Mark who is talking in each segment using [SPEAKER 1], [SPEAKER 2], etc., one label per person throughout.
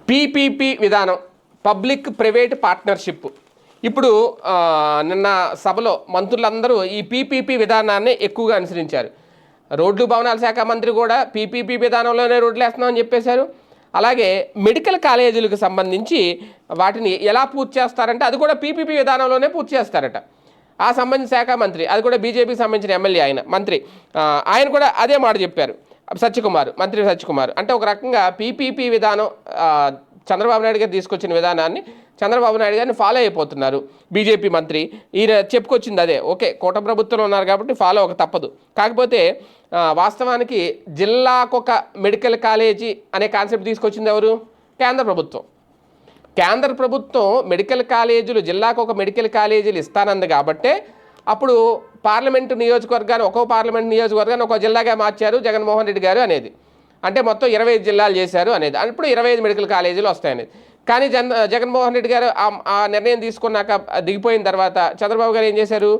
[SPEAKER 1] PPP విధానం, public private partnership. ఇప్పుడు నిన్న సభలో మంత్రులందరూ ఈ పీపీపీ విధానాన్ని ఎక్కువగా అనుసరించారు. రోడ్లు భవనాల శాఖ మంత్రి కూడా పీపీపీ విధానంలోనే రోడ్లు వేస్తున్నామని చెప్పేశారు. అలాగే మెడికల్ కాలేజీలకు సంబంధించి వాటిని ఎలా పూర్తి చేస్తారంటే అది కూడా పీపీపీ విధానంలోనే పూర్తి చేస్తారట. ఆ సంబంధించిన శాఖ మంత్రి, అది కూడా బీజేపీకి సంబంధించిన ఎమ్మెల్యే ఆయన కూడా అదే మాట చెప్పారు. మంత్రి సత్యకుమార్ అంటే ఒక రకంగా పీపీపీ విధానం చంద్రబాబు నాయుడు గారు తీసుకొచ్చిన విధానాన్ని చంద్రబాబు నాయుడు గారిని ఫాలో అయిపోతున్నారు బీజేపీ మంత్రి. ఈయన చెప్పుకొచ్చింది అదే. ఓకే, కూటమి ప్రభుత్వంలో ఉన్నారు కాబట్టి ఫాలో తప్పదు. కాకపోతే వాస్తవానికి జిల్లాకొక మెడికల్ కాలేజీ అనే కాన్సెప్ట్ తీసుకొచ్చింది ఎవరు? కేంద్ర ప్రభుత్వం. కేంద్ర ప్రభుత్వం మెడికల్ కాలేజీలు, జిల్లాకు ఒక మెడికల్ కాలేజీలు ఇస్తానంది కాబట్టే అప్పుడు పార్లమెంటు నియోజకవర్గాన్ని, ఒక్కో పార్లమెంట్ నియోజకవర్గాన్ని ఒక జిల్లాగా మార్చారు జగన్మోహన్ రెడ్డి గారు అనేది. అంటే మొత్తం 25 జిల్లాలు చేశారు అనేది. అప్పుడు 25 మెడికల్ కాలేజీలు వస్తాయనేది. కానీ జగన్మోహన్ రెడ్డి గారు ఆ నిర్ణయం తీసుకున్నాక దిగిపోయిన తర్వాత చంద్రబాబు గారు ఏం చేశారు?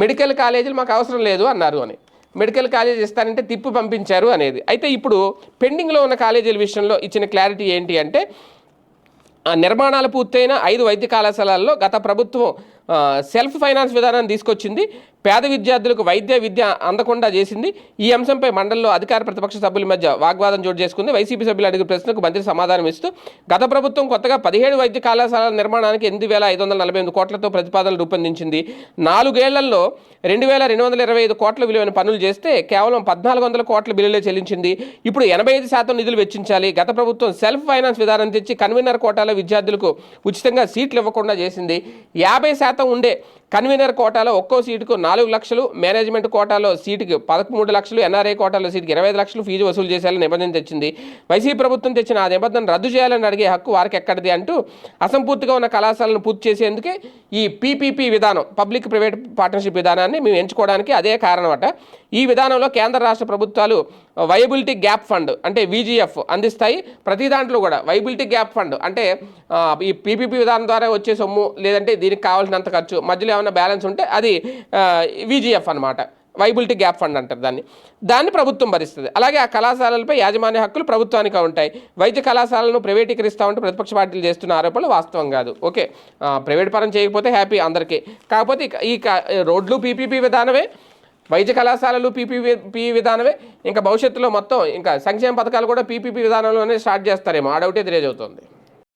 [SPEAKER 1] మెడికల్ కాలేజీలు మాకు అవసరం లేదు అన్నారు అని. మెడికల్ కాలేజీ ఇస్తానంటే తిప్పి పంపించారు అనేది. అయితే ఇప్పుడు పెండింగ్లో ఉన్న కాలేజీల విషయంలో ఇచ్చిన క్లారిటీ ఏంటి అంటే, నిర్మాణాలు పూర్తయిన 5 వైద్య కళాశాలల్లో గత ప్రభుత్వం సెల్ఫ్ ఫైనాన్స్ విధానాన్ని తీసుకొచ్చింది. పేద విద్యార్థులకు విద్య అందకుండా చేసింది. ఈ అంశంపై మండలిలో అధికార ప్రతిపక్ష సభ్యుల మధ్య వాగ్వాదం చోటు చేసుకుంది. వైసీపీ సభ్యులు అడిగిన ప్రశ్నకు మంత్రి సమాధానం ఇస్తూ గత ప్రభుత్వం కొత్తగా 17 వైద్య కళాశాలల నిర్మాణానికి 8,548 కోట్లతో ప్రతిపాదనలు రూపొందించింది. 4 ఏళ్లలో 2,225 కోట్ల విలువైన పనులు చేస్తే కేవలం 1,400 కోట్ల బిల్లులే చెల్లించింది. ఇప్పుడు 85% నిధులు వెచ్చించాలి. గత ప్రభుత్వం సెల్ఫ్ ఫైనాన్స్ విధానం తెచ్చి కన్వీనర్ కోటాలో విద్యార్థులకు ఉచితంగా సీట్లు ఇవ్వకుండా చేసింది. 50% ఉండే కన్వీనర్ కోటాలో ఒక్కో సీటుకు 4 లక్షలు, మేనేజ్మెంట్ కోటాలో సీటుకి 13 లక్షలు, ఎన్ఆర్ఐ కోటాలో సీటుకి 25 లక్షలు ఫీజు వసూలు చేసేయాలని నిబంధన తెచ్చింది. వైసీపీ ప్రభుత్వం తెచ్చిన ఆ నిబంధన రద్దు చేయాలని అడిగే హక్కు వారికి ఎక్కడిది అంటూ అసంపూర్తిగా ఉన్న కళాశాలను పూర్తి చేసేందుకే ఈ పీపీపీ విధానం, పబ్లిక్ ప్రైవేట్ పార్ట్నర్షిప్ విధానాన్ని మేము ఎంచుకోవడానికి అదే కారణం అట. ఈ విధానంలో కేంద్ర రాష్ట్ర ప్రభుత్వాలు వైబిలిటీ గ్యాప్ ఫండ్ అంటే VGF అందిస్తాయి. ప్రతి దాంట్లో కూడా వైబిలిటీ గ్యాప్ ఫండ్ అంటే ఈ పీపీపీ విధానం ద్వారా వచ్చే సొమ్ము, లేదంటే దీనికి కావాల్సినంత ఖర్చు, మధ్యలో ఏమైనా బ్యాలెన్స్ ఉంటే అది VGF అనమాట. వైబిలిటీ గ్యాప్ ఫండ్ అంటారు దాన్ని ప్రభుత్వం భరిస్తుంది. అలాగే ఆ కళాశాలలపై యాజమాన్య హక్కులు ప్రభుత్వానికి ఉంటాయి. వైద్య కళాశాలను ప్రైవేటీకరిస్తామంటే ప్రతిపక్ష పార్టీలు చేస్తున్న ఆరోపణలు వాస్తవం కాదు. ఓకే, ప్రైవేట్ పరం చేయకపోతే హ్యాపీ అందరికీ. కాకపోతే ఈ రోడ్లు పీపీపీ విధానమే, వైద్య కళాశాలలు పీపీపీ విధానమే. ఇంకా భవిష్యత్తులో మొత్తం ఇంకా సంక్షేమ పథకాలు కూడా పీపీపీ విధానంలోనే స్టార్ట్ చేస్తారేమో, ఆ డౌటే తెలియజవుతుంది.